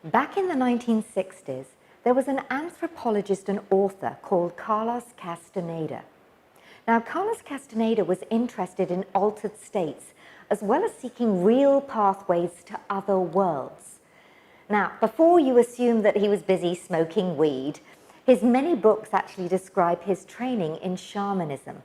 Back in the 1960s, there was an anthropologist and author called Carlos Castaneda. Now, Carlos Castaneda was interested in altered states as well as seeking real pathways to other worlds. Now, before you assume that he was busy smoking weed, his many books actually describe his training in shamanism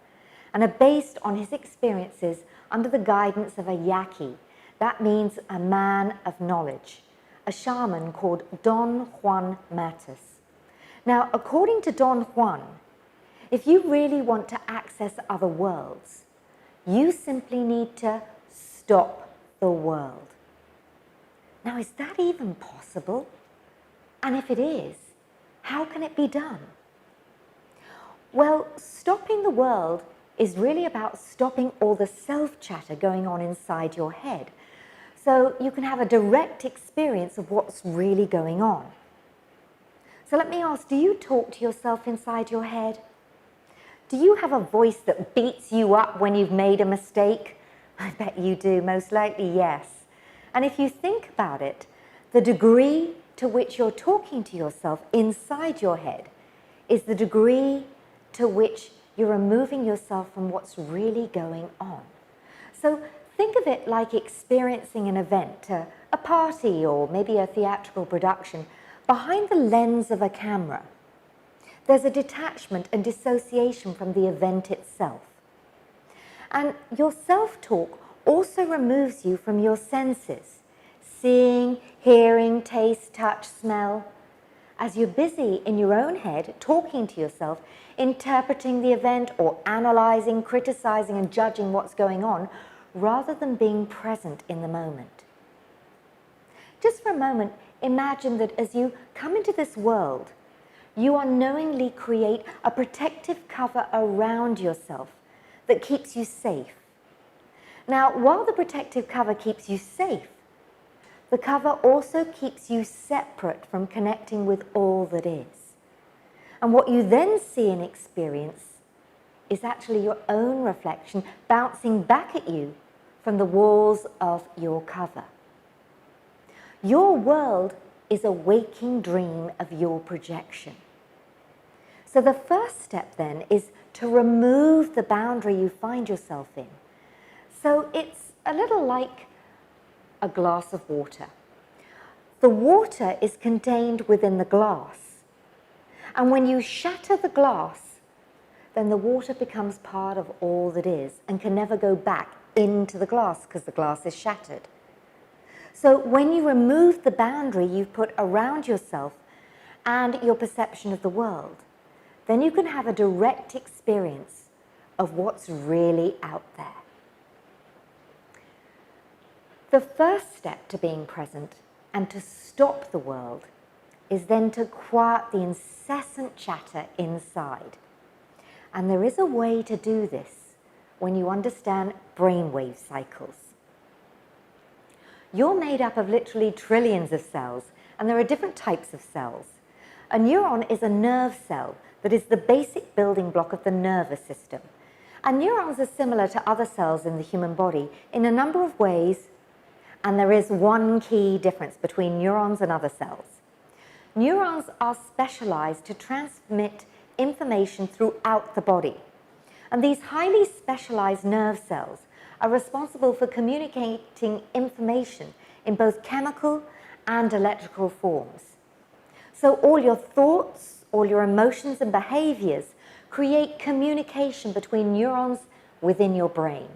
and are based on his experiences under the guidance of a Yaqui. That means a man of knowledge, a shaman called Don Juan Matus. Now, according to Don Juan, if you really want to access other worlds, you simply need to stop the world. Now, is that even possible? And if it is, how can it be done? Well, stopping the world is really about stopping all the self-chatter going on inside your head, so you can have a direct experience of what's really going on. So let me ask, do you talk to yourself inside your head? Do you have a voice that beats you up when you've made a mistake? I bet you do, most likely yes. And if you think about it, the degree to which you're talking to yourself inside your head is the degree to which you're removing yourself from what's really going on. So think of it like experiencing an event, a party or maybe a theatrical production. Behind the lens of a camera, there's a detachment and dissociation from the event itself. And your self-talk also removes you from your senses, seeing, hearing, taste, touch, smell. As you're busy in your own head, talking to yourself, interpreting the event or analyzing, criticizing and judging what's going on, rather than being present in the moment. Just for a moment, imagine that as you come into this world, you unknowingly create a protective cover around yourself that keeps you safe. Now, while the protective cover keeps you safe, the cover also keeps you separate from connecting with all that is. And what you then see and experience is actually your own reflection bouncing back at you from the walls of your cover. Your world is a waking dream of your projection. So the first step then is to remove the boundary you find yourself in. So it's a little like a glass of water. The water is contained within the glass. And when you shatter the glass, then the water becomes part of all that is and can never go back into the glass because the glass is shattered. So when you remove the boundary you've put around yourself and your perception of the world, then you can have a direct experience of what's really out there. The first step to being present and to stop the world is then to quiet the incessant chatter inside. And there is a way to do this when you understand brainwave cycles. You're made up of literally trillions of cells, and there are different types of cells. A neuron is a nerve cell that is the basic building block of the nervous system. And neurons are similar to other cells in the human body in a number of ways, and there is one key difference between neurons and other cells. Neurons are specialized to transmit information throughout the body. And these highly specialized nerve cells are responsible for communicating information in both chemical and electrical forms. So all your thoughts, all your emotions and behaviors create communication between neurons within your brain.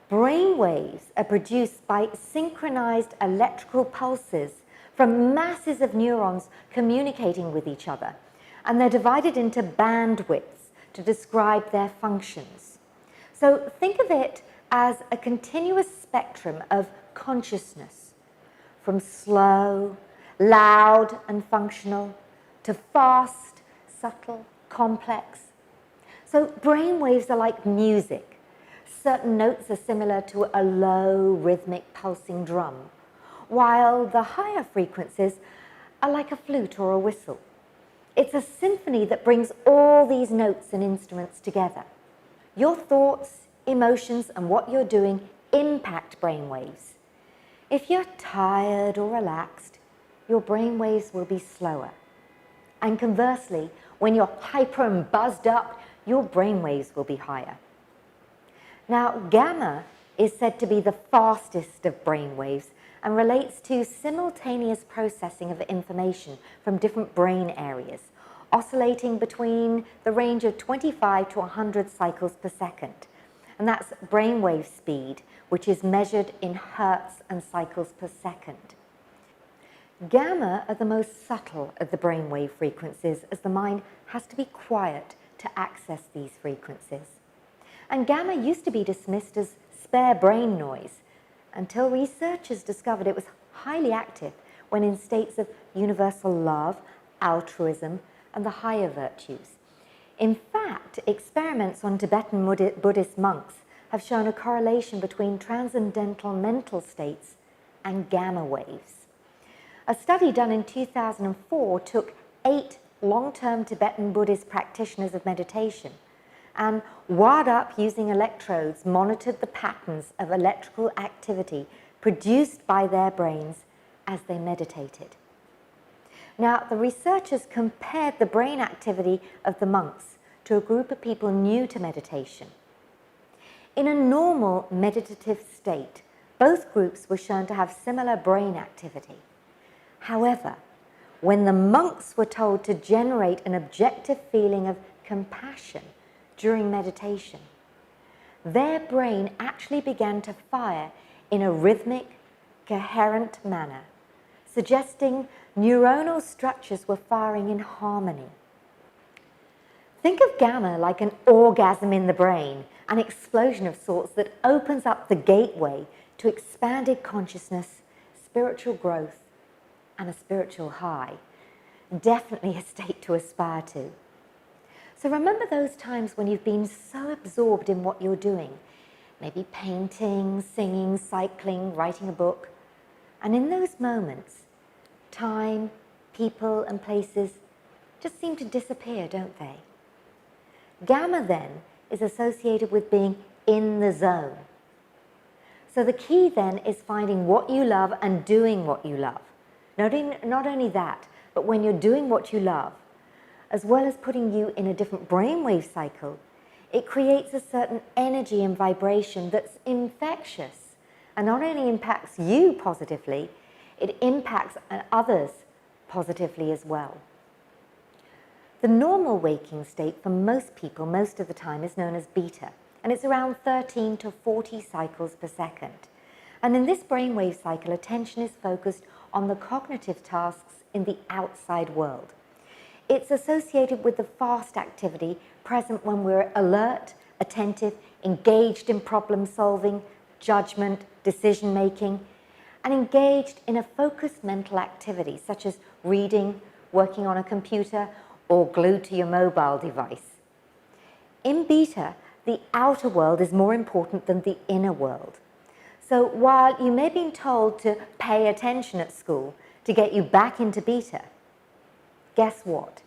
Brain waves are produced by synchronized electrical pulses from masses of neurons communicating with each other, and they're divided into bandwidths to describe their functions. So think of it as a continuous spectrum of consciousness, from slow, loud and functional, to fast, subtle, complex. So brain waves are like music. Certain notes are similar to a low, rhythmic, pulsing drum, while the higher frequencies are like a flute or a whistle. It's a symphony that brings all these notes and instruments together. Your thoughts, emotions, and what you're doing impact brain waves. If you're tired or relaxed, your brain waves will be slower. And conversely, when you're hyper and buzzed up, your brain waves will be higher. Now, gamma is said to be the fastest of brain waves and relates to simultaneous processing of information from different brain areas, oscillating between the range of 25 to 100 cycles per second. And that's brainwave speed, which is measured in hertz and cycles per second. Gamma are the most subtle of the brainwave frequencies, as the mind has to be quiet to access these frequencies. And gamma used to be dismissed as spare brain noise until researchers discovered it was highly active when in states of universal love, altruism, and the higher virtues. In fact, experiments on Tibetan Buddhist monks have shown a correlation between transcendental mental states and gamma waves. A study done in 2004 took 8 long-term Tibetan Buddhist practitioners of meditation and wired up using electrodes monitored the patterns of electrical activity produced by their brains as they meditated. Now, the researchers compared the brain activity of the monks to a group of people new to meditation. In a normal meditative state, both groups were shown to have similar brain activity. However, when the monks were told to generate an objective feeling of compassion during meditation, their brain actually began to fire in a rhythmic, coherent manner, suggesting neuronal structures were firing in harmony. Think of gamma like an orgasm in the brain, an explosion of sorts that opens up the gateway to expanded consciousness, spiritual growth, and a spiritual high. Definitely a state to aspire to. So remember those times when you've been so absorbed in what you're doing, maybe painting, singing, cycling, writing a book, and in those moments, time, people, and places just seem to disappear, don't they? Gamma then is associated with being in the zone. So the key then is finding what you love and doing what you love. Not only that, but when you're doing what you love, as well as putting you in a different brainwave cycle, it creates a certain energy and vibration that's infectious and not only impacts you positively, it impacts others positively as well. The normal waking state for most people, most of the time, is known as beta, and it's around 13 to 40 cycles per second. And in this brainwave cycle, attention is focused on the cognitive tasks in the outside world. It's associated with the fast activity present when we're alert, attentive, engaged in problem solving, judgment, decision making, and engaged in a focused mental activity such as reading, working on a computer, or glued to your mobile device. In beta, the outer world is more important than the inner world. So while you may have been told to pay attention at school to get you back into beta, guess what?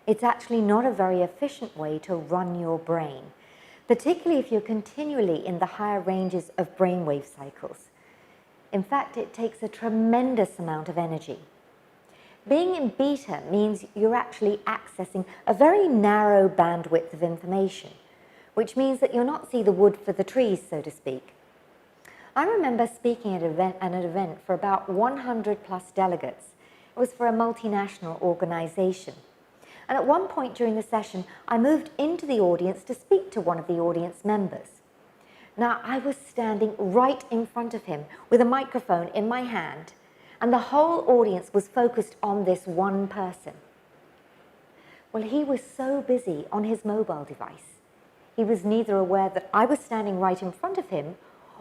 It's actually not a very efficient way to run your brain, particularly if you're continually in the higher ranges of brainwave cycles. In fact, it takes a tremendous amount of energy. Being in beta means you're actually accessing a very narrow bandwidth of information, which means that you'll not see the wood for the trees, so to speak. I remember speaking at an event for about 100 plus delegates. It was for a multinational organization. And at one point during the session, I moved into the audience to speak to one of the audience members. Now, I was standing right in front of him with a microphone in my hand, and the whole audience was focused on this one person. Well, he was so busy on his mobile device, he was neither aware that I was standing right in front of him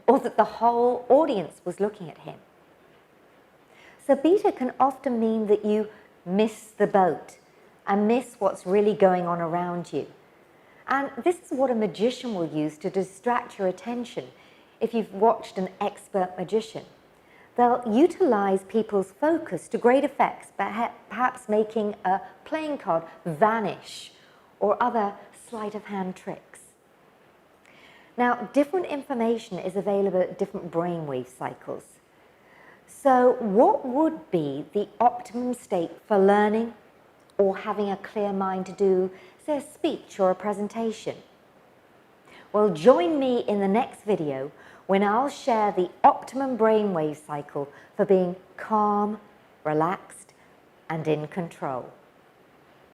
or that the whole audience was looking at him. So beta can often mean that you miss the boat and miss what's really going on around you. And this is what a magician will use to distract your attention if you've watched an expert magician. They'll utilize people's focus to great effects, perhaps making a playing card vanish or other sleight of hand tricks. Now, different information is available at different brainwave cycles. So what would be the optimum state for learning or having a clear mind to do, say, a speech or a presentation? Well, join me in the next video when I'll share the optimum brainwave cycle for being calm, relaxed, and in control.